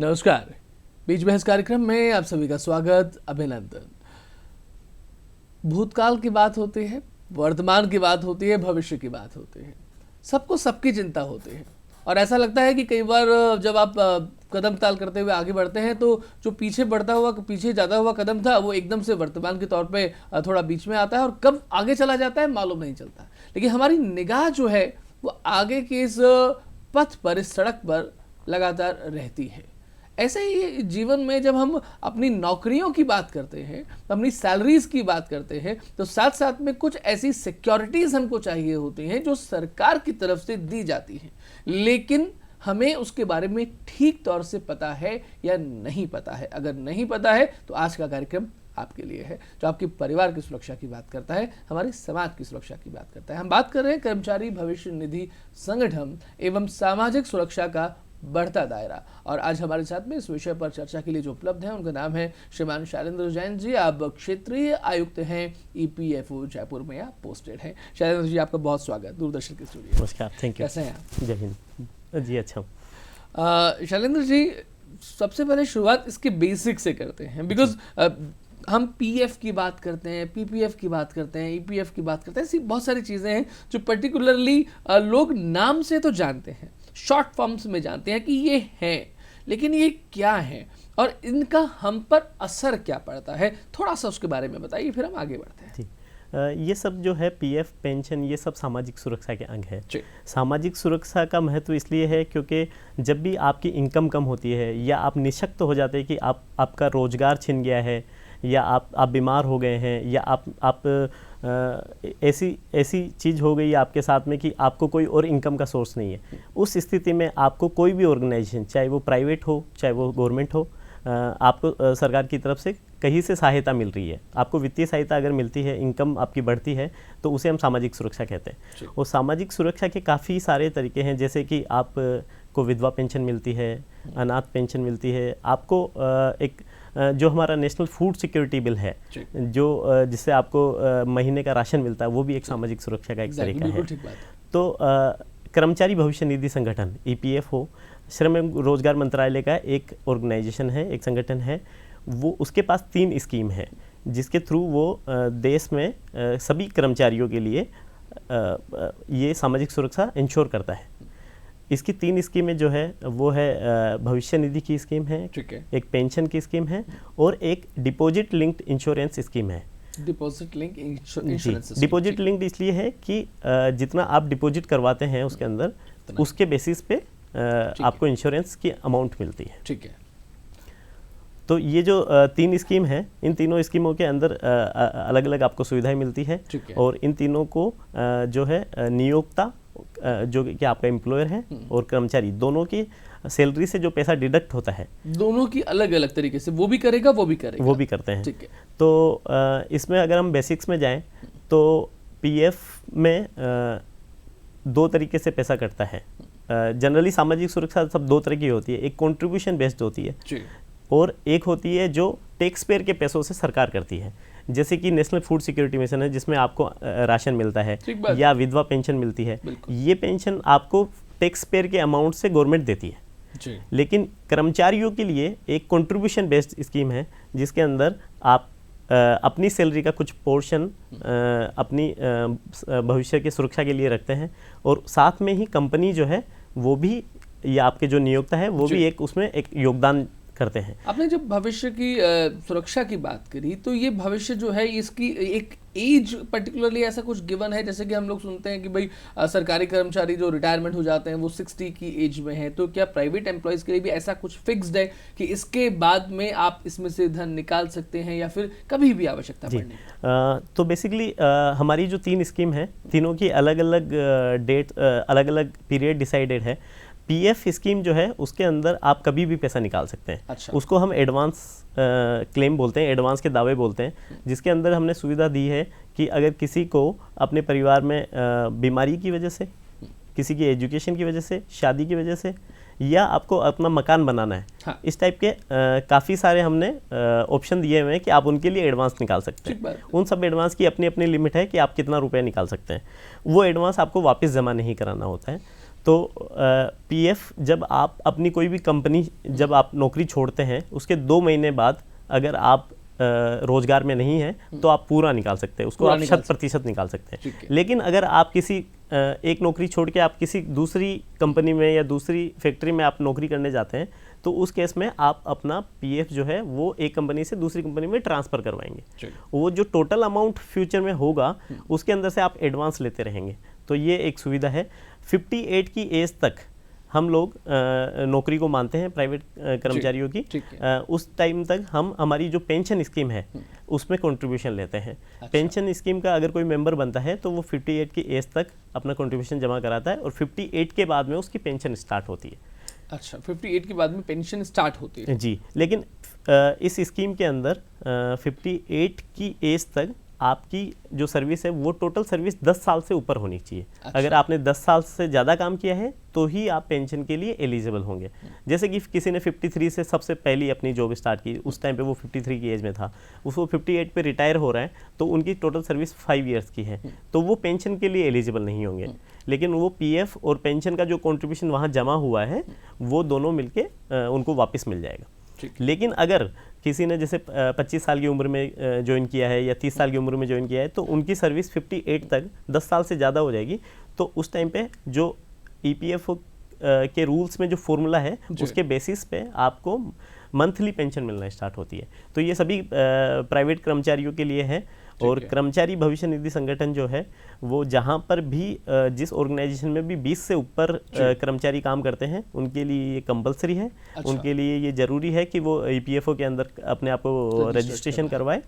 नमस्कार। बीच बहस कार्यक्रम में आप सभी का स्वागत, अभिनंदन। भूतकाल की बात होती है, वर्तमान की बात होती है, भविष्य की बात होती है। सबको सबकी चिंता होती है और ऐसा लगता है कि कई बार जब आप कदम ताल करते हुए आगे बढ़ते हैं तो जो पीछे जाता हुआ कदम था वो एकदम से वर्तमान के तौर पे थोड़ा बीच में आता है और कब आगे चला जाता है मालूम नहीं चलता। लेकिन हमारी निगाह जो है वो आगे के इस पथ पर, इस सड़क पर लगातार रहती है। ऐसे ही जीवन में जब हम अपनी नौकरियों की बात करते हैं, अपनी सैलरीज की बात करते हैं, तो साथ साथ में कुछ ऐसी सिक्योरिटीज हमको चाहिए होती हैं जो सरकार की तरफ से दी जाती हैं, लेकिन हमें उसके बारे में ठीक तौर से पता है या नहीं पता है। अगर नहीं पता है तो आज का कार्यक्रम आपके लिए है, जो आपके परिवार की सुरक्षा की बात करता है, हमारे समाज की सुरक्षा की बात करता है। हम बात कर रहे हैं कर्मचारी भविष्य निधि संगठन एवं सामाजिक सुरक्षा का बढ़ता दायरा। और आज हमारे साथ में इस विषय पर चर्चा के लिए जो उपलब्ध हैं उनका नाम है श्रीमान शैलेंद्र जैन जी। आप क्षेत्रीय आयुक्त हैं, EPFO जयपुर में आप पोस्टेड हैं। शैलेंद्र जी, आपका बहुत स्वागत दूरदर्शन के स्टूडियो। नमस्कार, थैंक यू। कैसे हैं आप? जय हिंद जी। अच्छा शैलेंद्र जी, सबसे पहले शुरुआत इसके बेसिक से करते हैं, बिकॉज हम PF की बात करते हैं, PPF की बात करते हैं, EPF की बात करते हैं, ऐसी बहुत सारी चीज़ें हैं जो पर्टिकुलरली लोग नाम से तो जानते हैं, शॉर्ट फॉर्म्स में जानते हैं कि ये हैं, लेकिन ये क्या है और इनका हम पर असर क्या पड़ता है, थोड़ा सा उसके बारे में बताइए, फिर हम आगे बढ़ते हैं। जी, ये सब जो है PF पेंशन, ये सब सामाजिक सुरक्षा के अंग है। सामाजिक सुरक्षा का महत्व इसलिए है क्योंकि जब भी आपकी इनकम कम होती है या आप निशक्त हो जाते हैं कि आपका रोजगार छिन गया है या आप बीमार हो गए हैं या आप ऐसी चीज़ हो गई आपके साथ में कि आपको कोई और इनकम का सोर्स नहीं है, उस स्थिति में आपको कोई भी ऑर्गेनाइजेशन, चाहे वो प्राइवेट हो चाहे वो गवर्नमेंट हो, आपको सरकार की तरफ से कहीं से सहायता मिल रही है, आपको वित्तीय सहायता अगर मिलती है, इनकम आपकी बढ़ती है, तो उसे हम सामाजिक सुरक्षा कहते हैं। और सामाजिक सुरक्षा के काफ़ी सारे तरीके हैं, जैसे कि आपको विधवा पेंशन मिलती है, अनाथ पेंशन मिलती है, आपको एक जो हमारा नेशनल फूड सिक्योरिटी बिल है, जो जिससे आपको महीने का राशन मिलता है, वो भी एक सामाजिक सुरक्षा का एक तरीका है। तो कर्मचारी भविष्य निधि संगठन EPFO श्रम एवं रोजगार मंत्रालय का एक ऑर्गेनाइजेशन है, एक संगठन है। वो उसके पास 3 स्कीम है जिसके थ्रू वो देश में सभी कर्मचारियों के लिए ये सामाजिक सुरक्षा इंश्योर करता है। इसकी 3 स्कीमें जो है वो है भविष्य निधि की स्कीम है, एक पेंशन की स्कीम है और एक डिपॉजिट लिंक्ड इंश्योरेंस स्कीम है। Deposit link insurance, deposit linked इसलिए है कि जितना आप डिपॉजिट करवाते हैं उसके अंदर, उसके बेसिस पे आपको इंश्योरेंस की अमाउंट मिलती है। ठीक है। तो ये जो 3 स्कीम है, इन तीनों स्कीमों के अंदर अलग अलग आपको सुविधाएं मिलती है और इन तीनों को जो है नियोक्ता, जो कि आपका एम्प्लॉयर है, और कर्मचारी, दोनों की सैलरी से जो पैसा डिडक्ट होता है, दोनों की अलग अलग तरीके से वो भी करेगा, वो भी करते हैं। ठीक है। तो इसमें अगर हम बेसिक्स में जाएं तो PF में 2 तरीके से पैसा कटता है। जनरली सामाजिक सुरक्षा सब 2 तरह की होती है, एक कंट्रीब्यूशन बेस्ड होती है और एक होती है जो टैक्स पेयर के पैसों से सरकार करती है, जैसे कि नेशनल फूड सिक्योरिटी मिशन है जिसमें आपको राशन मिलता है, या विधवा पेंशन मिलती है। ये पेंशन आपको टैक्स पेयर के अमाउंट से गवर्नमेंट देती है। लेकिन कर्मचारियों के लिए एक कंट्रीब्यूशन बेस्ड स्कीम है जिसके अंदर आप अपनी सैलरी का कुछ पोर्शन अपनी भविष्य की सुरक्षा के लिए रखते हैं और साथ में ही कंपनी जो है वो भी, या आपके जो नियोक्ता है वो भी एक उसमें एक योगदान करते हैं। आपने जब भविष्य की सुरक्षा की बात करी, तो ये भविष्य जो है इसकी एक एज पर्टिकुलरली ऐसा कुछ गिवन है? जैसे कि हम लोग सुनते हैं कि भाई सरकारी कर्मचारी जो रिटायरमेंट हो जाते हैं वो 60 की एज में है, तो क्या प्राइवेट एम्प्लॉयज़ के लिए भी ऐसा कुछ फिक्स्ड है कि इसके बाद में आप इसमें से धन निकाल सकते हैं या फिर कभी भी आवश्यकता पड़ने? तो बेसिकली हमारी जो 3 स्कीम है, तीनों की अलग अलग डेट, अलग अलग पीरियड डिसाइडेड है। PF स्कीम जो है उसके अंदर आप कभी भी पैसा निकाल सकते हैं। अच्छा। उसको हम एडवांस क्लेम बोलते हैं, एडवांस के दावे बोलते हैं, जिसके अंदर हमने सुविधा दी है कि अगर किसी को अपने परिवार में बीमारी की वजह से, किसी की एजुकेशन की वजह से, शादी की वजह से, या आपको अपना मकान बनाना है, हाँ। इस टाइप के काफ़ी सारे हमने ऑप्शन दिए हुए हैं कि आप उनके लिए एडवांस निकाल सकते हैं। उन सब एडवांस की अपनी अपनी लिमिट है कि आप कितना रुपया निकाल सकते हैं। वो एडवांस आपको वापस जमा नहीं कराना होता है। तो पीएफ जब आप अपनी कोई भी कंपनी जब आप नौकरी छोड़ते हैं उसके 2 महीने बाद अगर आप रोजगार में नहीं है तो आप पूरा निकाल सकते हैं उसको, आप 100% निकाल सकते हैं। लेकिन अगर आप किसी एक नौकरी छोड़ के आप किसी दूसरी कंपनी में या दूसरी फैक्ट्री में आप नौकरी करने जाते हैं तो उस केस में आप अपना पीएफ जो है वो एक कंपनी से दूसरी कंपनी में ट्रांसफ़र करवाएंगे। वो जो टोटल अमाउंट फ्यूचर में होगा उसके अंदर से आप एडवांस लेते रहेंगे। तो ये एक सुविधा है। 58 की एज तक हम लोग नौकरी को मानते हैं प्राइवेट कर्मचारियों की। उस टाइम तक हम हमारी जो पेंशन स्कीम है उसमें कंट्रीब्यूशन लेते हैं। अच्छा। पेंशन स्कीम का अगर कोई मेंबर बनता है तो वो 58 की एज तक अपना कंट्रीब्यूशन जमा कराता है और 58 के बाद में उसकी पेंशन स्टार्ट होती है। अच्छा, 58 के बाद में पेंशन स्टार्ट होती है जी। लेकिन इस स्कीम के अंदर 58 की एज तक आपकी जो सर्विस है वो टोटल सर्विस 10 साल से ऊपर होनी चाहिए। अच्छा। अगर आपने 10 साल से ज़्यादा काम किया है तो ही आप पेंशन के लिए एलिजिबल होंगे। जैसे कि किसी ने 53 से सबसे पहली अपनी जॉब स्टार्ट की, उस टाइम पे वो 53 की एज में था, उसको 58 पे रिटायर हो रहा है तो उनकी टोटल सर्विस 5 ईयर्स की है तो वो पेंशन के लिए एलिजिबल नहीं होंगे। लेकिन वो पीएफ और पेंशन का जो कॉन्ट्रीब्यूशन वहाँ जमा हुआ है वो दोनों मिलके उनको वापस मिल जाएगा। लेकिन अगर किसी ने जैसे 25 साल की उम्र में ज्वाइन किया है या 30 साल की उम्र में ज्वाइन किया है तो उनकी सर्विस 58 तक 10 साल से ज़्यादा हो जाएगी। तो उस टाइम पे जो ईपीएफओ के रूल्स में जो फॉर्मूला है उसके बेसिस पे आपको मंथली पेंशन मिलना स्टार्ट होती है। तो ये सभी प्राइवेट कर्मचारियों के लिए है। और कर्मचारी भविष्य निधि संगठन जो है वो जहाँ पर भी जिस ऑर्गेनाइजेशन में भी 20 से ऊपर कर्मचारी काम करते हैं उनके लिए ये कंपलसरी है। अच्छा। उनके लिए ये ज़रूरी है कि वो ईपीएफओ के अंदर अपने आप को रजिस्ट्रेशन करवाए।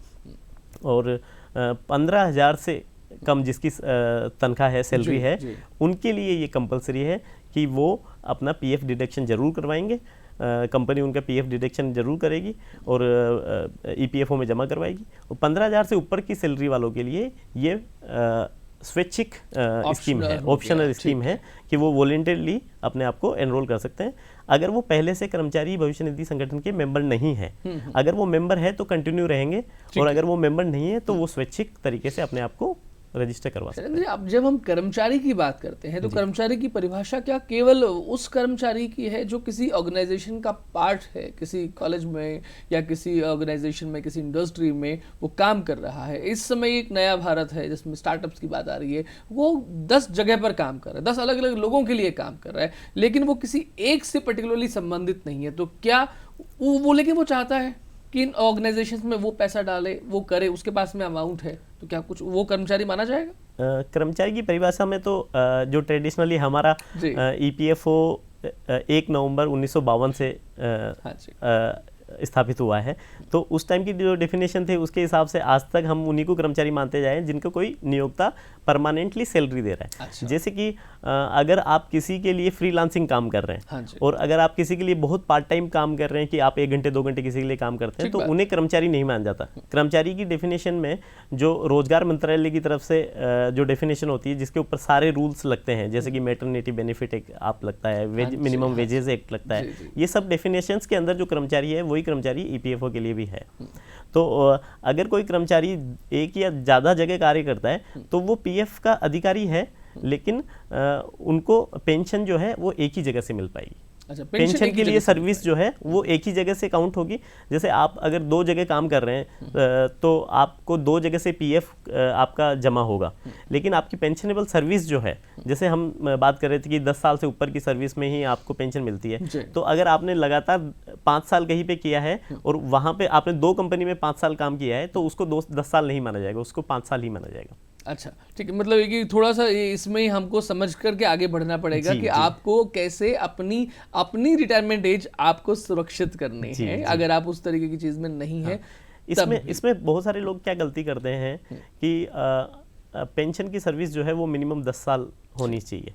और 15,000 से कम जिसकी तनख्वाह है, सैलरी है, उनके लिए ये कंपलसरी है कि वो अपना पीएफ डिडक्शन ज़रूर करवाएंगे। कंपनी उनका पीएफ डिडक्शन जरूर करेगी और ईपीएफओ में जमा करवाएगी। और 15,000 से ऊपर की सैलरी वालों के लिए ये स्वैच्छिक स्कीम है, ऑप्शनल स्कीम है कि वो वॉलंटरली अपने आप को एनरोल कर सकते हैं। अगर वो पहले से कर्मचारी भविष्य निधि संगठन के मेंबर नहीं है, अगर वो मेंबर है तो कंटिन्यू रहेंगे और अगर वो मेंबर नहीं है तो वो स्वैच्छिक तरीके से अपने आप को रजिस्टर करवा सकते हैं। अब जब हम कर्मचारी की बात करते हैं तो कर्मचारी की परिभाषा क्या केवल उस कर्मचारी की है जो किसी ऑर्गेनाइजेशन का पार्ट है, किसी कॉलेज में या किसी ऑर्गेनाइजेशन में, किसी इंडस्ट्री में वो काम कर रहा है? इस समय एक नया भारत है जिसमें स्टार्टअप्स की बात आ रही है, वो 10 जगह पर काम कर रहा है, 10 अलग अलग लोगों के लिए काम कर रहा है, लेकिन वो किसी एक से पर्टिकुलरली संबंधित नहीं है। तो क्या वो लेकिन वो चाहता है कि इन ऑर्गेनाइजेशंस में वो पैसा डाले, वो करे, उसके पास में अमाउंट है, तो क्या कुछ वो कर्मचारी माना जाएगा? कर्मचारी की परिभाषा में तो जो ट्रेडिशनली हमारा ईपीएफओ 1 नवंबर 1952 से स्थापित हुआ है, तो उस टाइम की जो डेफिनेशन थी उसके हिसाब से आज तक हम उन्हीं को कर्मचारी मानते जाए जिनको कोई नियोक्ता परमानेंटली सैलरी दे रहा है। अच्छा। जैसे कि अगर आप किसी के लिए फ्रीलांसिंग काम कर रहे हैं। हाँ। और अगर आप किसी के लिए बहुत पार्ट टाइम काम कर रहे हैं कि आप 1 घंटे 2 घंटे किसी के लिए काम करते हैं तो उन्हें कर्मचारी नहीं माना जाता। कर्मचारी की डेफिनेशन में जो रोजगार मंत्रालय की तरफ से जो डेफिनेशन होती है जिसके ऊपर सारे रूल्स लगते हैं, जैसे कि मैटरनिटी बेनिफिट एक्ट आप लगता है, मिनिमम वेजेस एक्ट लगता है, ये सब डेफिनेशंस के अंदर जो कर्मचारी है वही कर्मचारी ईपीएफओ के लिए भी है। तो अगर कोई कर्मचारी एक या ज़्यादा जगह कार्य करता है तो वो पीएफ का अधिकारी है, लेकिन उनको पेंशन जो है वो एक ही जगह से मिल पाएगी। अच्छा, पेंशन के लिए सर्विस जो है वो एक ही जगह से काउंट होगी। जैसे आप अगर 2 जगह काम कर रहे हैं तो आपको 2 जगह से पीएफ आपका जमा होगा, लेकिन आपकी पेंशनेबल सर्विस जो है, जैसे हम बात कर रहे थे कि 10 साल से ऊपर की सर्विस में ही आपको पेंशन मिलती है, तो अगर आपने लगातार 5 साल कहीं पे किया है और वहाँ पे आपने 2 कंपनी में 5 साल काम किया है तो उसको 10 साल नहीं माना जाएगा, उसको 5 साल ही माना जाएगा। अच्छा, ठीक है। मतलब कि थोड़ा सा इसमें ही हमको समझ करके आगे बढ़ना पड़ेगा कि आपको कैसे अपनी रिटायरमेंट एज आपको सुरक्षित करनी है। अगर आप उस तरीके की चीज में नहीं है, इसमें बहुत सारे लोग क्या गलती करते हैं कि पेंशन की सर्विस जो है वो मिनिमम 10 साल होनी चाहिए,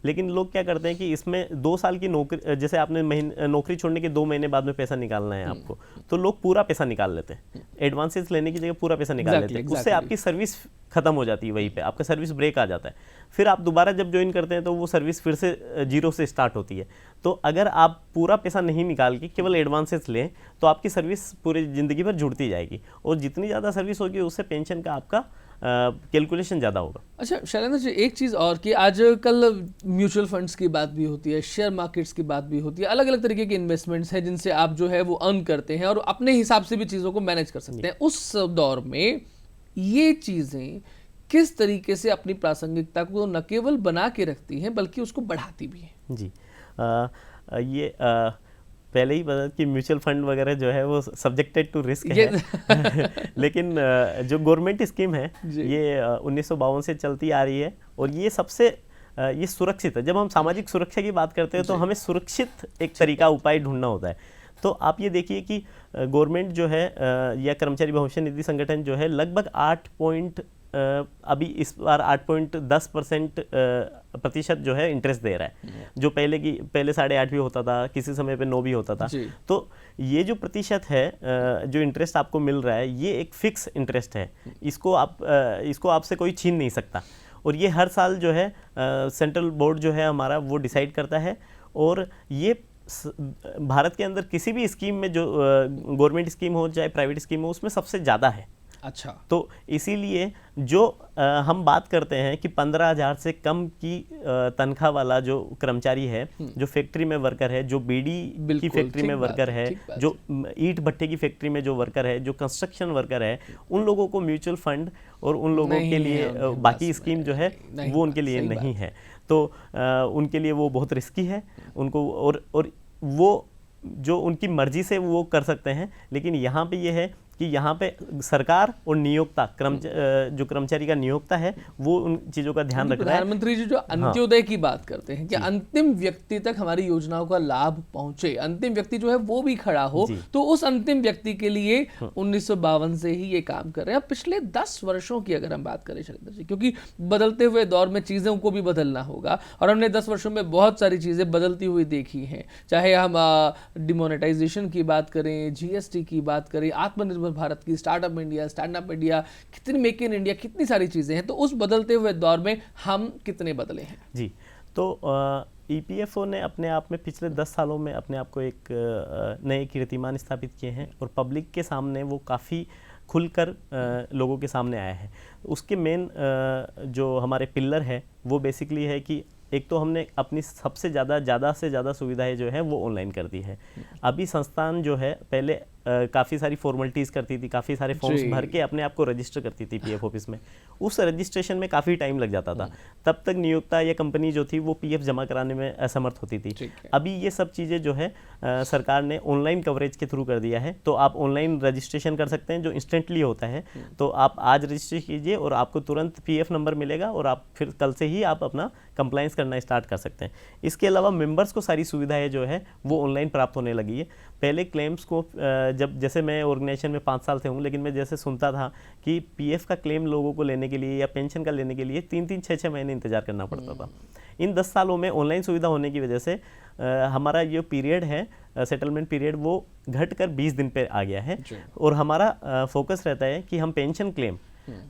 लेकिन लोग क्या करते हैं कि इसमें 2 साल की नौकरी, जैसे आपने नौकरी छोड़ने के 2 महीने बाद में पैसा निकालना है आपको, तो लोग पूरा पैसा निकाल लेते हैं, एडवांसेस लेने की जगह पूरा पैसा निकाल लेते हैं। उससे आपकी सर्विस खत्म हो जाती है, वहीं पे आपका सर्विस ब्रेक आ जाता है। फिर आप दोबारा जब ज्वाइन करते हैं तो वो सर्विस फिर से 0 से स्टार्ट होती है। तो अगर आप पूरा पैसा नहीं निकाल के केवल एडवांसेस लें तो आपकी सर्विस पूरी ज़िंदगी भर जुड़ती जाएगी, और जितनी ज़्यादा सर्विस होगी उससे पेंशन का आपका कैलकुलेशन ज़्यादा होगा। अच्छा शैलेंद्र जी, एक चीज़ और कि आजकल म्यूचुअल फंड्स की बात भी होती है, शेयर मार्केट्स की बात भी होती है, अलग अलग तरीके के इन्वेस्टमेंट्स हैं जिनसे आप जो है वो अर्न करते हैं और अपने हिसाब से भी चीज़ों को मैनेज कर सकते हैं। उस दौर में ये चीज़ें किस तरीके से अपनी प्रासंगिकता को न केवल बना के रखती हैं बल्कि उसको बढ़ाती भी हैं? जी, ये पहले ही बता कि म्यूचुअल फंड वगैरह जो है वो सब्जेक्टेड टू रिस्क है लेकिन जो गवर्नमेंट स्कीम है ये 1952 से चलती आ रही है और ये सबसे ये सुरक्षित है। जब हम सामाजिक सुरक्षा की बात करते हैं तो हमें सुरक्षित एक तरीका उपाय ढूंढना होता है। तो आप ये देखिए कि गवर्नमेंट जो है या कर्मचारी भविष्य निधि संगठन जो है लगभग अभी इस बार 8.10% प्रतिशत जो है इंटरेस्ट दे रहा है, जो पहले 8.5 भी होता था, किसी समय पे 9 भी होता था। तो ये जो प्रतिशत है जो इंटरेस्ट आपको मिल रहा है ये एक फिक्स इंटरेस्ट है, इसको आपसे कोई छीन नहीं सकता और ये हर साल जो है सेंट्रल बोर्ड जो है हमारा वो डिसाइड करता है और ये भारत के अंदर किसी भी स्कीम में जो गवर्नमेंट स्कीम हो चाहे प्राइवेट स्कीम हो उसमें सबसे ज़्यादा है। अच्छा, तो इसीलिए जो हम बात करते हैं कि 15,000 से कम की तनख्वाह वाला जो कर्मचारी है, जो फैक्ट्री में वर्कर है, जो बीड़ी की फैक्ट्री में वर्कर है, जो ईंट भट्टे की फैक्ट्री में जो वर्कर है, जो कंस्ट्रक्शन वर्कर है, उन लोगों को म्यूचुअल फंड और उन लोगों के लिए बाकी स्कीम जो है वो उनके लिए नहीं है। तो उनके लिए वो बहुत रिस्की है उनको, और वो जो उनकी मर्जी से वो कर सकते हैं। लेकिन यहाँ पे ये है कि यहाँ पे सरकार और नियोक्ता जो कर्मचारी का नियोक्ता है वो उन चीज़ों का ध्यान रख रहा है। प्रधानमंत्री जी जो अंत्योदय की बात करते हैं कि अंतिम व्यक्ति तक हमारी योजनाओं का लाभ पहुंचे, अंतिम व्यक्ति जो है वो भी खड़ा हो, तो उस अंतिम व्यक्ति के लिए 1952 से ही ये काम कर रहे हैं। पिछले 10 वर्षों की अगर हम बात करें शैलेंद्र जी, क्योंकि बदलते हुए दौर में चीज़ों को भी बदलना होगा और हमने 10 वर्षों में बहुत सारी चीज़ें बदलती हुई देखी हैं, चाहे हम डिमोनेटाइजेशन की बात करें, जीएसटी की बात करें, आत्मनिर्भर भारत की, startup India, stand up India, कितनी मेक इन इंडिया, कितनी सारी चीजें हैं। तो उस बदलते हुए दौर में हम कितने बदले हैं? जी, तो ईपीएफओ ने अपने आप में पिछले 10 सालों में अपने आप को एक नए कीर्तिमान स्थापित किए हैं और पब्लिक के सामने वो काफ़ी खुलकर लोगों के सामने आया है। उसके मेन जो हमारे पिलर है वो बेसिकली है कि एक तो हमने अपनी सबसे ज़्यादा से ज़्यादा सुविधाएं जो है वो ऑनलाइन कर दी है। अभी संस्थान जो है पहले काफ़ी सारी फॉर्मेलिटीज़ करती थी, काफ़ी सारे फॉर्म्स भर के अपने आप को रजिस्टर करती थी पीएफ ऑफिस में। उस रजिस्ट्रेशन में काफ़ी टाइम लग जाता था, तब तक नियोक्ता या कंपनी जो थी वो पीएफ जमा कराने में असमर्थ होती थी। अभी ये सब चीज़ें जो है सरकार ने ऑनलाइन कवरेज के थ्रू कर दिया है, तो आप ऑनलाइन रजिस्ट्रेशन कर सकते हैं जो इंस्टेंटली होता है। तो आप आज रजिस्टर कीजिए और आपको तुरंत पीएफ नंबर मिलेगा और आप फिर कल से ही आप अपना कंप्लाइंस करना स्टार्ट कर सकते हैं। इसके अलावा मेंबर्स को सारी सुविधाएं जो है वो ऑनलाइन प्राप्त होने लगी है। पहले क्लेम्स को जब जैसे मैं ऑर्गेनाइजेशन में 5 साल से हूँ, लेकिन मैं जैसे सुनता था कि पीएफ का क्लेम लोगों को लेने के लिए या पेंशन का लेने के लिए 3-3, 6-6 महीने इंतजार करना पड़ता था। इन 10 सालों में ऑनलाइन सुविधा होने की वजह से हमारा जो पीरियड है सेटलमेंट पीरियड वो घटकर 20 दिन पे आ गया है और हमारा फोकस रहता है कि हम पेंशन क्लेम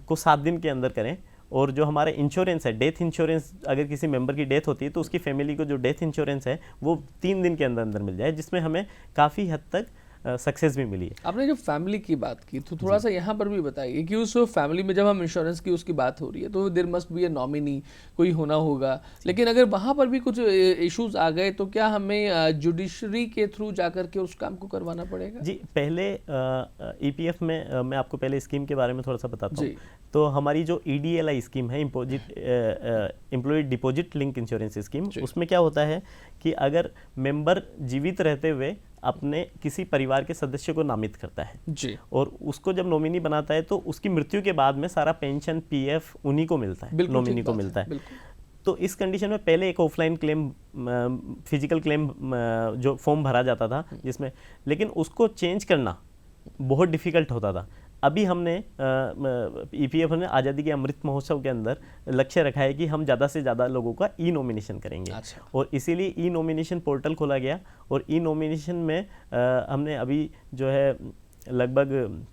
को 7 दिन के अंदर करें। और जो हमारे इंश्योरेंस है, डेथ इंश्योरेंस, अगर किसी मेंबर की डेथ होती है तो उसकी फैमिली को जो डेथ इंश्योरेंस है वो 3 दिन के अंदर मिल जाए, जिसमें हमें काफ़ी हद तक सक्सेस भी मिली है। आपने जो फैमिली की बात की तो थोड़ा सा यहाँ पर भी बताइए कि उस फैमिली में जब हम इंश्योरेंस की उसकी बात हो रही है तो there must be a nominee, कोई होना होगा, लेकिन अगर वहाँ पर भी कुछ इश्यूज आ गए तो क्या हमें जुडिशरी के थ्रू जाकर के उस काम को करवाना पड़ेगा? जी, पहले ईपीएफ में मैं आपको पहले स्कीम के बारे में थोड़ा सा बताता हूँ। तो हमारी जो EDLI स्कीम है, employ deposit link insurance scheme, उसमें क्या होता है कि अगर मेंबर जीवित रहते हुए अपने किसी परिवार के सदस्य को नामित करता है जी, और उसको जब नॉमिनी बनाता है तो उसकी मृत्यु के बाद में सारा पेंशन पीएफ उन्हीं को मिलता है, नॉमिनी को मिलता है। तो इस कंडीशन में पहले एक ऑफलाइन क्लेम, फिजिकल क्लेम जो फॉर्म भरा जाता था जिसमें, लेकिन उसको चेंज करना बहुत डिफिकल्ट होता था। अभी हमने ईपीएफ ने आज़ादी के अमृत महोत्सव के अंदर लक्ष्य रखा है कि हम ज़्यादा से ज़्यादा लोगों का ई नॉमिनेशन करेंगे। अच्छा। और इसीलिए ई नॉमिनेशन पोर्टल खोला गया और ई नॉमिनेशन में हमने अभी जो है लगभग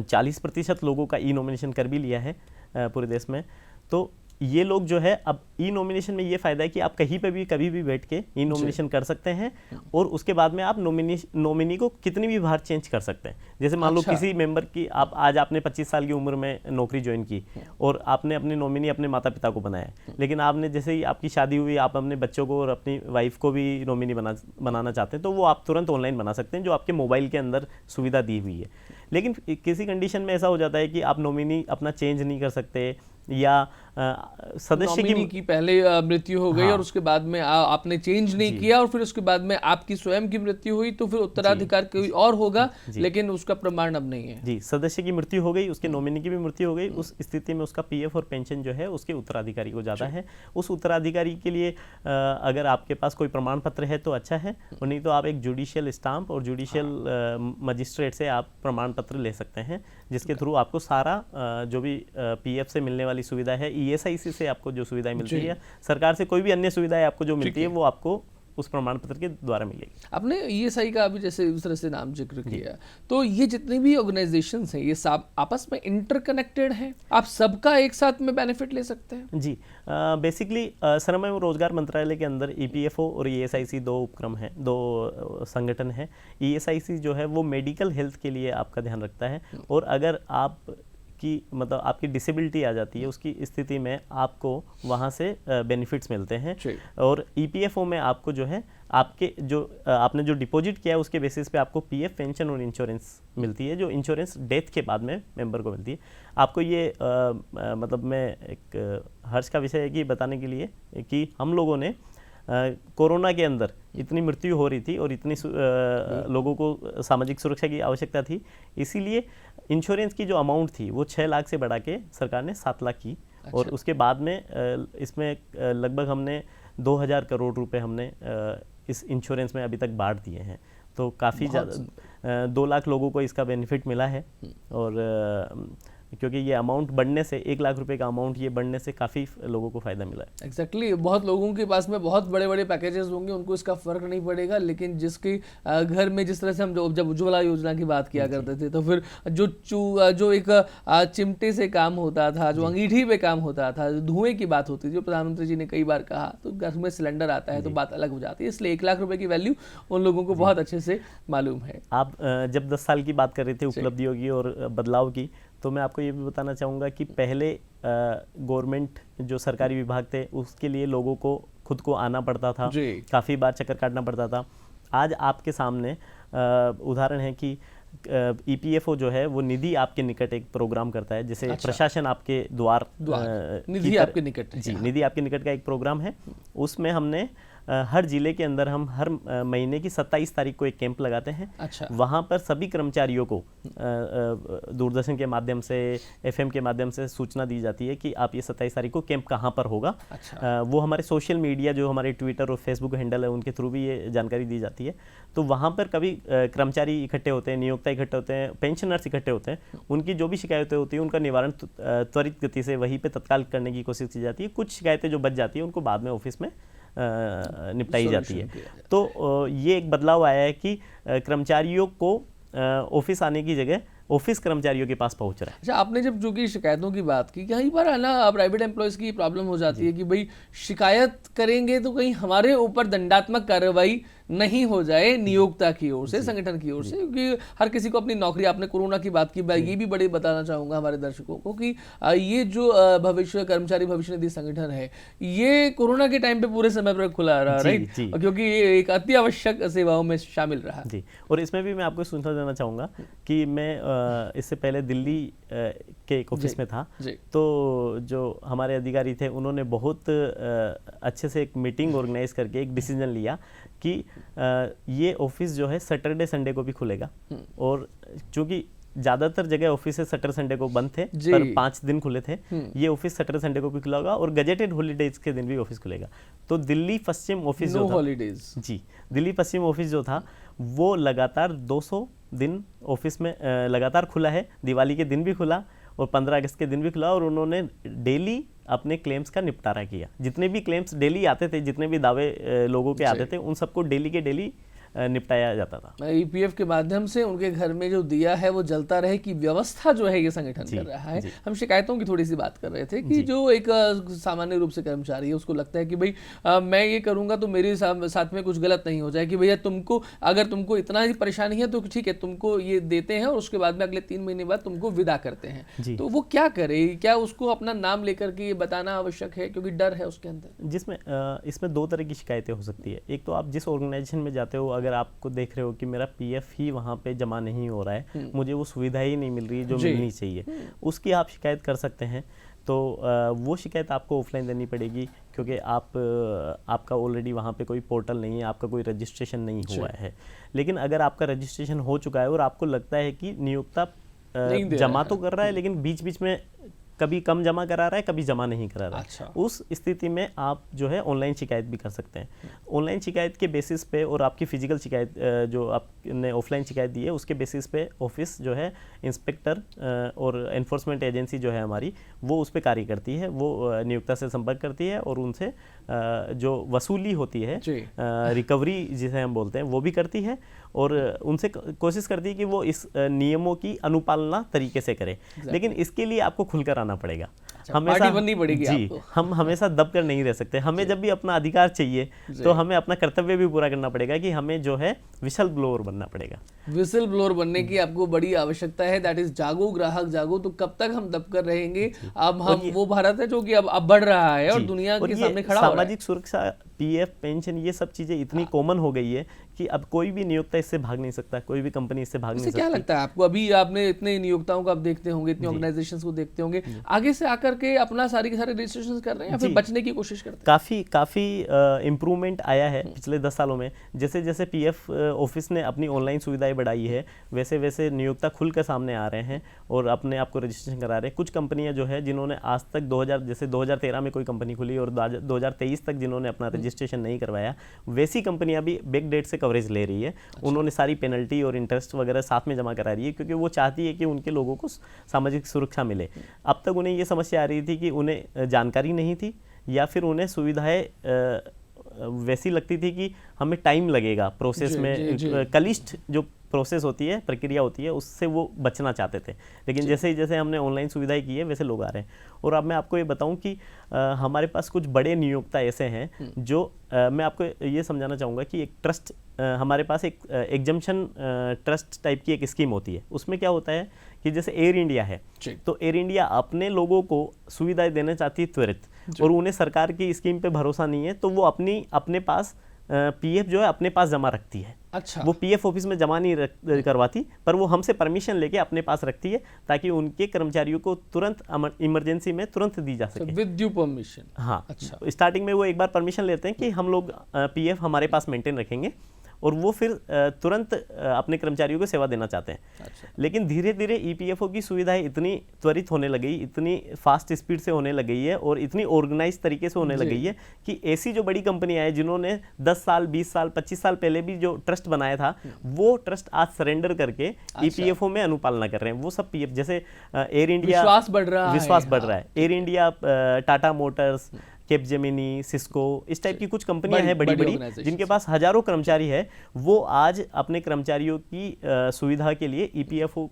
40% लोगों का ई नॉमिनेशन कर भी लिया है पूरे देश में। तो ये लोग जो है अब ई नॉमिनेशन में ये फायदा है कि आप कहीं पे भी कभी भी बैठ के ई नॉमिनेशन कर सकते हैं और उसके बाद में आप नॉमिनी को कितनी भी बार चेंज कर सकते हैं। जैसे मान लो किसी मेंबर की आप आज आपने 25 साल की उम्र में नौकरी ज्वाइन की और आपने अपनी नॉमिनी अपने माता पिता को बनाया, लेकिन आपने जैसे ही आपकी शादी हुई आप अपने बच्चों को और अपनी वाइफ को भी नॉमिनी बनाना चाहते हैं तो वो आप तुरंत ऑनलाइन बना सकते हैं, जो आपके मोबाइल के अंदर सुविधा दी हुई है। लेकिन किसी कंडीशन में ऐसा हो जाता है कि आप नॉमिनी अपना चेंज नहीं कर सकते या सदस्य की पहले मृत्यु हो गई और उसके बाद में आपने चेंज नहीं किया और फिर उसके बाद में आपकी स्वयं की मृत्यु हुई तो फिर उत्तराधिकार कोई और होगा, लेकिन उसका प्रमाण अब नहीं है। जी, सदस्य की मृत्यु हो गई, उसके नॉमिनी की भी मृत्यु हो गई, उस स्थिति में उसका पीएफ और पेंशन जो है उसके उत्तराधिकारी को जाता है। उस उत्तराधिकारी के लिए अगर आपके पास कोई प्रमाण पत्र है तो अच्छा है, और नहीं तो आप एक जुडिशियल स्टाम्प और जुडिशियल मजिस्ट्रेट से आप प्रमाण पत्र ले सकते हैं, जिसके थ्रू आपको सारा जो भी पीएफ से मिलने वाली सुविधा है, ईएसआईसी से आपको जो सुविधाएं मिलती है, सरकार से कोई भी अन्य सुविधाएं आपको जो मिलती है वो आपको उस प्रमाण पत्र के द्वारा मिलेगी। आपने ईएसआई का अभी जैसे उस तरह से नाम जिक्र किया, तो ये जितनी भी ऑर्गेनाइजेशंस हैं ये सब आपस में इंटरकनेक्टेड हैं, आप सबका एक साथ में बेनिफिट ले सकते हैं? जी, बेसिकली श्रम एवं रोजगार मंत्रालय के अंदर ईपीएफओ और ईएसआईसी दो उपक्रम हैं, दो संगठन हैं। ईएसआईसी जो है वो मेडिकल हेल्थ के लिए आपका ध्यान रखता है, और अगर आप कि मतलब आपकी डिसेबिलिटी आ जाती है उसकी स्थिति में आपको वहाँ से बेनिफिट्स मिलते हैं। और ईपीएफओ में आपको जो है आपके जो आपने जो डिपॉजिट किया है उसके बेसिस पे आपको पीएफ, पेंशन और इंश्योरेंस मिलती है, जो इंश्योरेंस डेथ के बाद में मेंबर को मिलती है। आपको ये मतलब मैं एक हर्ष का विषय है कि बताने के लिए कि हम लोगों ने कोरोना के अंदर इतनी मृत्यु हो रही थी और इतनी लोगों को सामाजिक सुरक्षा की आवश्यकता थी, इसीलिए इंश्योरेंस की जो अमाउंट थी वो 6 लाख से बढ़ा के सरकार ने 7 लाख की। अच्छा। और उसके बाद में इसमें लगभग हमने 2000 करोड़ रुपए हमने इस इंश्योरेंस में अभी तक बांट दिए हैं, तो काफ़ी ज़्यादा 2 लाख लोगों को इसका बेनिफिट मिला है। और क्योंकि ये अमाउंट बढ़ने से 1 लाख रुपए का अमाउंट ये बढ़ने से काफ़ी लोगों को फ़ायदा मिला है। एग्जैक्टली बहुत लोगों के पास में बहुत बड़े बड़े पैकेजेस होंगे, उनको इसका फ़र्क नहीं पड़ेगा, लेकिन जिसके घर में जिस तरह से हम जब उज्ज्वला योजना की बात किया करते थे तो फिर जो एक चिमटे से काम होता था, जो अंगीठी पे काम होता था, जो धुएं की बात होती थी, जो प्रधानमंत्री जी ने कई बार कहा, तो घर में सिलेंडर आता है तो बात अलग हो जाती है। इसलिए 1 लाख रुपए की वैल्यू उन लोगों को बहुत अच्छे से मालूम है। आप जब 10 साल की बात कर रहे थे उपलब्धियों की और बदलाव की, तो मैं आपको ये भी बताना चाहूँगा कि पहले गवर्नमेंट जो सरकारी विभाग थे उसके लिए लोगों को खुद को आना पड़ता था, काफ़ी बार चक्कर काटना पड़ता था। आज आपके सामने उदाहरण है कि ईपीएफओ जो है वो निधि आपके निकट एक प्रोग्राम करता है, जैसे अच्छा। प्रशासन आपके द्वार निधि आपके निकट है। जी, निधि आपके निकट का एक प्रोग्राम है। उसमें हमने हर जिले के अंदर हम हर महीने की 27 तारीख को एक कैंप लगाते हैं। अच्छा। वहाँ पर सभी कर्मचारियों को दूरदर्शन के माध्यम से, एफएम के माध्यम से सूचना दी जाती है कि आप ये 27 तारीख को कैंप कहाँ पर होगा। अच्छा। वो हमारे सोशल मीडिया जो हमारे ट्विटर और फेसबुक हैंडल है उनके थ्रू भी ये जानकारी दी जाती है। तो वहाँ पर कभी कर्मचारी इकट्ठे होते हैं, नियोक्ता इकट्ठे होते हैं, पेंशनर्स इकट्ठे होते हैं, उनकी जो भी शिकायतें होती हैं उनका निवारण त्वरित गति से वहीं पर तत्काल करने की कोशिश की जाती है। कुछ शिकायतें जो बच जाती हैं उनको बाद में ऑफिस में निपटाई जाती है। तो ये एक बदलाव आया है कि कर्मचारियों को ऑफिस आने की जगह ऑफिस कर्मचारियों के पास पहुंच रहा है। अच्छा, आपने जब जो कि शिकायतों की बात की, कई बार है ना प्राइवेट एम्प्लॉयज़ की प्रॉब्लम हो जाती है कि भाई शिकायत करेंगे तो कहीं हमारे ऊपर दंडात्मक कार्रवाई नहीं हो जाए नियोक्ता की ओर से, संगठन की ओर से, क्योंकि हर किसी को अपनी नौकरी, आपने कोरोना की बात की, मैं ये भी बड़े बताना चाहूँगा हमारे दर्शकों को कि ये जो भविष्य कर्मचारी भविष्य निधि संगठन है ये कोरोना के टाइम पे पूरे समय पर खुला रहा, राइट, क्योंकि ये एक अति आवश्यक सेवाओं में शामिल रहा। जी, और इसमें भी मैं आपको सूचना देना चाहूँगा कि मैं इससे पहले दिल्ली के एक ऑफिस में था, तो जो हमारे अधिकारी थे उन्होंने बहुत अच्छे से एक मीटिंग ऑर्गेनाइज करके एक डिसीजन लिया कि ये ऑफिस जो है सैटरडे संडे को भी खुलेगा। और चूंकि ज़्यादातर जगह ऑफिस सैटरडे संडे को बंद थे, पर 5 दिन खुले थे, ये ऑफिस सैटरडे संडे को भी खुला होगा और गजेटेड हॉलीडेज के दिन भी ऑफिस खुलेगा। तो दिल्ली पश्चिम ऑफिस जो था, हॉलीडेज, जी, दिल्ली पश्चिम ऑफिस जो था वो लगातार 200 दिन ऑफिस में लगातार खुला है। दिवाली के दिन भी खुला और 15 अगस्त के दिन भी खुला, और उन्होंने डेली अपने क्लेम्स का निपटारा किया। जितने भी क्लेम्स डेली आते थे, जितने भी दावे लोगों के आते थे, उन सबको डेली के डेली निपटाया जाता था। ईपीएफ के माध्यम से उनके घर में जो दिया है वो जलता रहे की व्यवस्था जो है ये संगठन कर रहा है। हम शिकायतों की थोड़ी सी बात कर रहे थे कि जो एक सामान्य रूप से कर्मचारी है उसको लगता है कि भाई मैं ये करूंगा तो मेरे साथ में कुछ गलत नहीं हो जाए, कि भैया तुमको अगर तुमको इतना ही परेशानी है तो ठीक है, तुमको ये देते हैं और उसके बाद में अगले 3 महीने बाद तुमको विदा करते हैं। तो वो क्या करे? क्या उसको अपना नाम लेकर के ये बताना आवश्यक है, क्योंकि डर है उसके अंदर? जिसमें इसमें 2 तरह की शिकायतें हो सकती है। एक तो आप जिस ऑर्गेनाइजेशन में जाते हो, अगर आपको देख रहे हो कि मेरा पीएफ ही वहाँ पे जमा नहीं हो रहा है, मुझे वो सुविधा ही नहीं मिल रही जो मिलनी चाहिए, उसकी आप शिकायत कर सकते हैं। तो वो शिकायत आपको ऑफलाइन देनी पड़ेगी, क्योंकि आपका ऑलरेडी वहाँ पे कोई पोर्टल नहीं है, आपका कोई रजिस्ट्रेशन नहीं हुआ है। लेकिन अगर आपका रजिस्ट्रेशन हो चुका है और आपको लगता है कि नियोक्ता जमा तो कर रहा है लेकिन बीच बीच में कभी कम जमा करा रहा है, कभी जमा नहीं करा रहा है, अच्छा। उस स्थिति में आप जो है ऑनलाइन शिकायत भी कर सकते हैं। ऑनलाइन शिकायत के बेसिस पे और आपकी फिजिकल शिकायत जो आपने ऑफलाइन शिकायत दी है उसके बेसिस पे ऑफिस जो है इंस्पेक्टर और एनफोर्समेंट एजेंसी जो है हमारी, वो उस पर कार्य करती है। वो नियोक्ता से संपर्क करती है और उनसे जो वसूली होती है, रिकवरी जिसे हम बोलते हैं, वो भी करती है और उनसे कोशिश करती है कि वो इस नियमों की अनुपालना तरीके से करें। लेकिन इसके लिए आपको खुलकर आना पड़ेगा, हमेशा बननी पड़ेगी आपको। हम हमेशा दब कर नहीं रह सकते। हमें जब भी अपना अधिकार चाहिए तो हमें अपना कर्तव्य भी पूरा करना पड़ेगा कि हमें जो है विसल ब्लोअर बनना पड़ेगा। विसल ब्लोअर बनने की आपको बड़ी आवश्यकता है। दैट इज जागो ग्राहक जागो। तो कब तक हम दब कर रहेंगे? अब हम वो भारत है जो कि अब बढ़ रहा है और दुनिया के सामने खड़ा हो रहा है। सामाजिक सुरक्षा, पीएफ, पेंशन, ये सब चीजें इतनी कॉमन हो गई है कि अब कोई भी नियोक्ता इससे भाग नहीं सकता, कोई भी कंपनी इससे भाग नहीं सकती। क्या लगता है आपको? अभी आपने इतने नियोक्ताओं को आप देखते होंगे, इतनी ऑर्गेनाइजेशंस को देखते होंगे, आगे से आकर के अपना सारी के सारे रजिस्ट्रेशन कर रहे हैं या फिर बचने की कोशिश करते हैं? काफी इम्प्रूवमेंट आया है पिछले 10 सालों में। जैसे जैसे पीएफ ऑफिस ने अपनी ऑनलाइन सुविधाएं बढ़ाई है, वैसे वैसे नियोक्ता खुल कर सामने आ रहे हैं और अपने आप को रजिस्ट्रेशन करा रहे हैं। कुछ कंपनियां जो है जिन्होंने आज तक 2013 में कोई कंपनी खुली और 2023 तक जिन्होंने अपना रजिस्ट्रेशन नहीं करवाया, वैसी कंपनियां भी बैक डेट से कवरेज ले रही है। उन्होंने सारी पेनल्टी और इंटरेस्ट वगैरह साथ में जमा करा रही है, क्योंकि वो चाहती है कि उनके लोगों को सामाजिक सुरक्षा मिले। अब तक उन्हें ये समस्या आ रही थी कि उन्हें जानकारी नहीं थी या फिर उन्हें सुविधाएं वैसी लगती थी कि हमें टाइम लगेगा प्रोसेस में, कलिष्ठ जो प्रोसेस होती है, प्रक्रिया होती है, उससे वो बचना चाहते थे। लेकिन जैसे ही जैसे हमने ऑनलाइन सुविधाएं की है वैसे लोग आ रहे हैं। और अब मैं आपको ये बताऊं कि हमारे पास कुछ बड़े नियोक्ता ऐसे हैं जो मैं आपको ये समझाना चाहूँगा कि एक ट्रस्ट, हमारे पास एक एग्जम्पशन ट्रस्ट टाइप की एक स्कीम होती है। उसमें क्या होता है कि जैसे एयर इंडिया है, तो एयर इंडिया अपने लोगों को सुविधाएं देना चाहती है त्वरित, और उन्हें सरकार की स्कीम पे भरोसा नहीं है, तो वो अपने पास पीएफ जो है अपने पास जमा रखती है। अच्छा। वो पीएफ ऑफिस में जमा नहीं करवाती, पर वो हमसे परमिशन लेके अपने पास रखती है ताकि उनके कर्मचारियों को तुरंत इमरजेंसी में तुरंत दी जा सके, विद ड्यू परमिशन। हाँ। अच्छा। स्टार्टिंग में वो एक बार परमिशन लेते हैं कि हम लोग पीएफ हमारे पास मेंटेन रखेंगे, और वो फिर तुरंत अपने कर्मचारियों को सेवा देना चाहते हैं। अच्छा। लेकिन धीरे धीरे ईपीएफओ की सुविधाएं इतनी त्वरित होने लगी, इतनी फास्ट स्पीड से होने लगी है और इतनी ऑर्गेनाइज तरीके से होने लगी है कि ऐसी जो बड़ी कंपनियां हैं जिन्होंने 10 साल, 20 साल, 25 साल पहले भी जो ट्रस्ट बनाया था, वो ट्रस्ट आज सरेंडर करके ईपीएफओ में अनुपालना कर रहे हैं। वो सब पीएफ, जैसे एयर इंडिया, विश्वास बढ़ रहा है। Air India, Tata Motors, Capgemini, Cisco, इस टाइप की कुछ कंपनियां हैं बड़ी बड़ी जिनके पास हजारों कर्मचारी है। वो आज अपने कर्मचारियों की सुविधा के लिए ईपीएफओ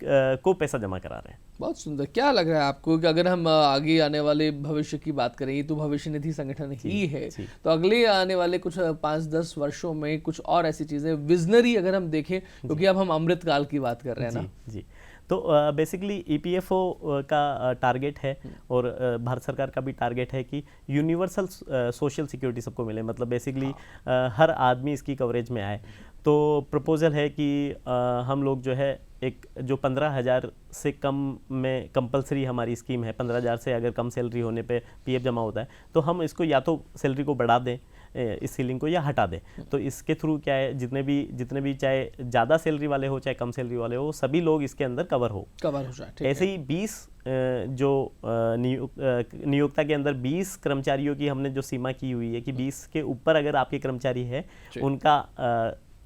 को पैसा जमा करा रहे हैं। बहुत सुंदर। क्या लग रहा है आपको कि अगर हम आगे आने वाले भविष्य की बात करें, ये तो भविष्य निधि संगठन ही है, तो अगले आने वाले कुछ 5-10 वर्षों में कुछ और ऐसी चीजें विजनरी अगर हम देखें, क्योंकि अब हम अमृत काल की बात कर रहे हैं ना जी। तो बेसिकली ईपीएफओ का टारगेट है और भारत सरकार का भी टारगेट है कि यूनिवर्सल सोशल सिक्योरिटी सबको मिले, मतलब बेसिकली हर आदमी इसकी कवरेज में आए। तो प्रपोजल है कि हम लोग जो है एक जो 15,000 से कम में कंपलसरी हमारी स्कीम है, 15,000 से अगर कम सैलरी होने पे पीएफ जमा होता है, तो हम इसको या तो सैलरी को बढ़ा दें इस सीलिंग को, या हटा दें। तो इसके थ्रू क्या है, जितने भी चाहे ज़्यादा सैलरी वाले हो चाहे कम सैलरी वाले हो, सभी लोग इसके अंदर कवर हो जाए। ऐसे ही 20 जो नियोक्ता के अंदर 20 कर्मचारियों की हमने जो सीमा की हुई है कि 20 के ऊपर अगर आपके कर्मचारी है, उनका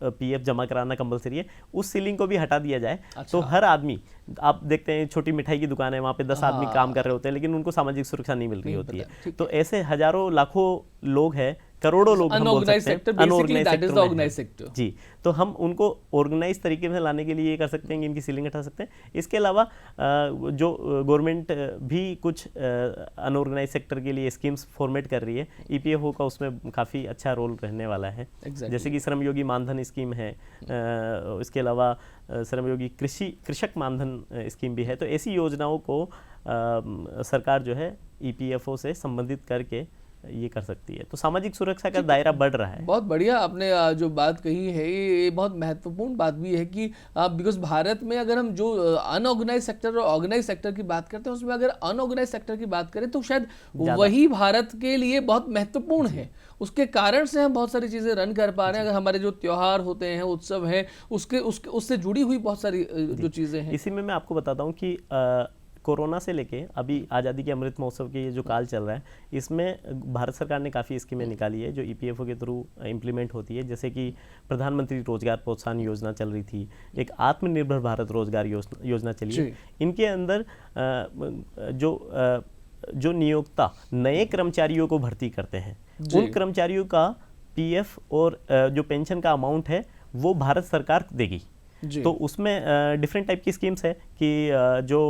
पीएफ जमा कराना कंपलसरी है, उस सीलिंग को भी हटा दिया जाए। अच्छा। तो हर आदमी, आप देखते हैं छोटी मिठाई की दुकान है, वहाँ पे 10 आदमी काम कर रहे होते हैं, लेकिन उनको सामाजिक सुरक्षा नहीं मिल रही होती है। तो ऐसे हजारों लाखों लोग हैं करोड़ों लोग हम बोल Unorganized सकते हैं, sector, basically unorganized that is sector the में organized हैं। sector. जी, तो हम उनको ऑर्गेनाइज तरीके में लाने के लिए ये कर सकते हैं कि इनकी सीलिंग हटा सकते हैं। इसके अलावा जो गवर्नमेंट भी कुछ अनऑर्गेनाइज सेक्टर के लिए स्कीम्स फॉर्मेट कर रही है, ईपीएफओ का उसमें काफ़ी अच्छा रोल रहने वाला है। Exactly. जैसे कि श्रमयोगी मानधन स्कीम है, इसके अलावा श्रमयोगी कृषक मानधन स्कीम भी है। तो ऐसी योजनाओं को सरकार जो है ईपीएफओ से संबंधित करके ये कर सकती है। तो सामाजिक सुरक्षा का दायरा बढ़ रहा है। बहुत बढ़िया आपने जो बात कही है, ये बहुत महत्वपूर्ण बात भी है कि बिकॉज भारत में अगर हम जो अनऑर्गेनाइज सेक्टर और ऑर्गेनाइज सेक्टर की बात करते हैं, उसमें अगर अनऑर्गेनाइज सेक्टर की बात करें तो शायद वही भारत के लिए बहुत महत्वपूर्ण है। उसके कारण से हम बहुत सारी चीज़ें रन कर पा रहे हैं। अगर हमारे जो त्योहार होते हैं, उत्सव हैं, उससे जुड़ी हुई बहुत सारी जो चीज़ें हैं। इसी में मैं आपको बताता हूँ कि कोरोना से लेके अभी आज़ादी के अमृत महोत्सव के ये जो काल चल रहा है, इसमें भारत सरकार ने काफ़ी स्कीमें निकाली है जो ईपीएफओ के थ्रू इम्प्लीमेंट होती है। जैसे कि प्रधानमंत्री रोजगार प्रोत्साहन योजना चल रही थी, एक आत्मनिर्भर भारत रोजगार योजना चली है। इनके अंदर जो नियोक्ता नए कर्मचारियों को भर्ती करते हैं, उन कर्मचारियों का पीएफ और जो पेंशन का अमाउंट है वो भारत सरकार देगी। तो उसमें डिफरेंट टाइप की स्कीम्स है कि जो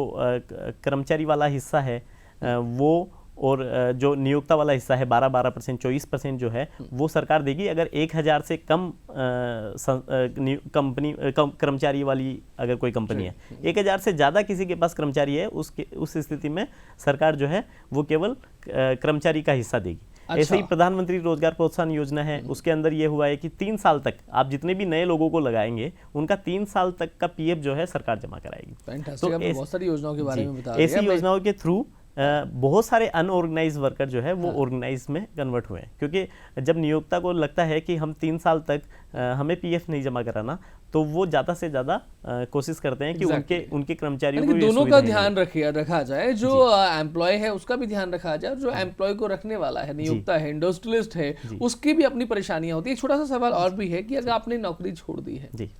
कर्मचारी वाला हिस्सा है वो, और जो नियोक्ता वाला हिस्सा है 12% 24% जो है वो सरकार देगी। अगर 1000 से कम कर्मचारी वाली अगर कोई कंपनी है, 1000 से ज़्यादा किसी के पास कर्मचारी है, उस स्थिति में सरकार जो है वो केवल कर्मचारी का हिस्सा देगी। अच्छा। ऐसे ही प्रधानमंत्री रोजगार प्रोत्साहन योजना है, उसके अंदर ये हुआ है कि 3 साल तक आप जितने भी नए लोगों को लगाएंगे उनका 3 साल तक का पीएफ जो है सरकार जमा कराएगी। तो बहुत सारी योजनाओं के बारे में बता रहे हैं। ऐसी योजनाओं के थ्रू बहुत सारे अनऑर्गेनाइज वर्कर जो है वो ऑर्गेनाइज में कन्वर्ट हुए हैं, क्योंकि जब नियोक्ता को लगता है कि हम 3 साल तक हमें पीएफ नहीं जमा कराना, तो वो ज़्यादा से ज़्यादा कोशिश करते हैं कि उनके कर्मचारियों को दोनों का ध्यान रखा जाए। जो एम्प्लॉय है उसका भी ध्यान रखा जाए, और जो एम्प्लॉय को रखने वाला है, नियोक्ता है, इंडस्ट्रियलिस्ट है, उसकी भी अपनी परेशानियां होती है। एक छोटा सा सवाल और भी है कि अगर आपने नौकरी छोड़ दी है,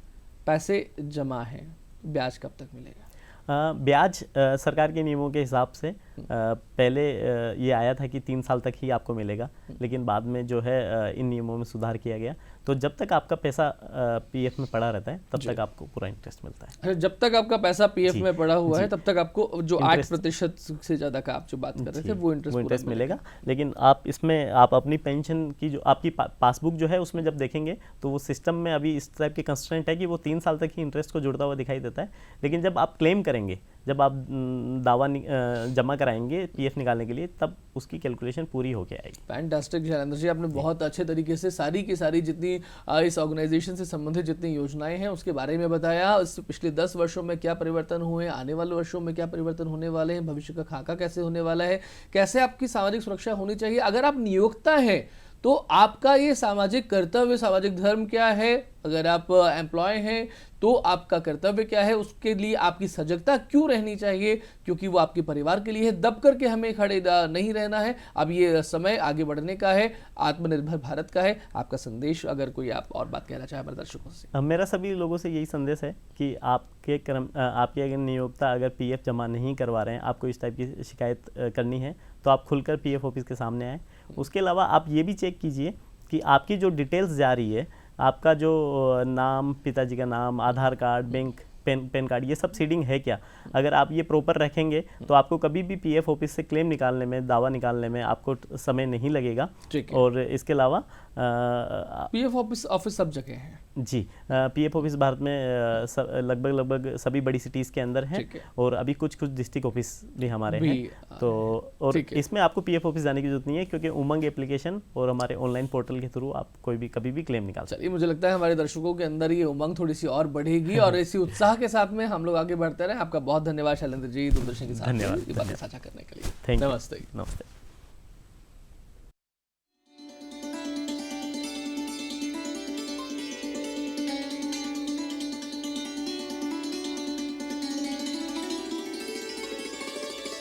पैसे जमा है, ब्याज कब तक मिलेगा? ब्याज सरकार के नियमों के हिसाब से पहले ये आया था कि 3 साल तक ही आपको मिलेगा, लेकिन बाद में जो है इन नियमों में सुधार किया गया। तो जब तक आपका पैसा पीएफ में पड़ा रहता है तब तक आपको पूरा इंटरेस्ट मिलता है। जब तक आपका पैसा पीएफ में पड़ा हुआ है तब तक आपको जो 8% से ज़्यादा का आप जो बात कर रहे थे वो इंटरेस्ट मिलेगा। लेकिन आप इसमें आप अपनी पेंशन की जो आपकी पासबुक जो है उसमें जब देखेंगे तो वो सिस्टम में अभी इस टाइप की कंस्ट्रेंट है कि वो 3 साल तक ही इंटरेस्ट को जुड़ता हुआ दिखाई देता है। लेकिन जब आप क्लेम करेंगे, जब आप दावा जमा कराएंगे पीएफ निकालने के लिए, तब उसकी कैलकुलेशन पूरी होके आएगी। फैंटास्टिक शैलेंद्र जी, आपने बहुत अच्छे तरीके से सारी की सारी जितनी इस ऑर्गेनाइजेशन से संबंधित जितनी योजनाएं हैं उसके बारे में बताया। इस पिछले 10 वर्षों में क्या परिवर्तन हुए, आने वाले वर्षों में क्या परिवर्तन होने वाले हैं, भविष्य का खाका कैसे होने वाला है, कैसे आपकी सामाजिक सुरक्षा होनी चाहिए। अगर आप नियोक्ता हैं तो आपका ये सामाजिक कर्तव्य, सामाजिक धर्म क्या है, अगर आप एम्प्लॉय हैं तो आपका कर्तव्य क्या है, उसके लिए आपकी सजगता क्यों रहनी चाहिए, क्योंकि वो आपके परिवार के लिए है। दब करके हमें खड़े नहीं रहना है। अब ये समय आगे बढ़ने का है, आत्मनिर्भर भारत का है। आपका संदेश, अगर कोई आप और बात कहना चाहे हमारे दर्शकों से। मेरा सभी लोगों से यही संदेश है कि आपके अगर नियोक्ता अगर पीएफ जमा नहीं करवा रहे हैं, आपको इस टाइप की शिकायत करनी है तो आप खुलकर पीएफ ऑफिस के सामने आएँ। उसके अलावा आप ये भी चेक कीजिए कि आपकी जो डिटेल्स जा रही है, आपका जो नाम, पिताजी का नाम, आधार कार्ड, बैंक, पेन कार्ड, ये सब सीडिंग है क्या। अगर आप ये प्रॉपर रखेंगे तो आपको कभी भी पीएफ ऑफिस से क्लेम निकालने में, दावा निकालने में आपको समय नहीं लगेगा। और इसके अलावा पीएफ ऑफिस सब जगह है जी। पीएफ ऑफिस भारत में लगभग सभी बड़ी सिटीज़ के अंदर है, और अभी कुछ डिस्ट्रिक्ट ऑफिस भी हमारे हैं। तो और इसमें आपको पीएफ ऑफिस जाने की जरूरत नहीं है, क्योंकि उमंग एप्लीकेशन और हमारे ऑनलाइन पोर्टल के थ्रू आप कभी भी क्लेम निकाल सकते हैं। मुझे लगता है हमारे दर्शकों के अंदर ये उमंग थोड़ी सी और बढ़ेगी और इसी उत्साह के साथ में हम लोग आगे बढ़ते रहे। आपका बहुत धन्यवाद शैलेंद्र जी, दूरदर्शन के साथ धन्यवाद साझा करने के लिए। Thank you. नमस्ते।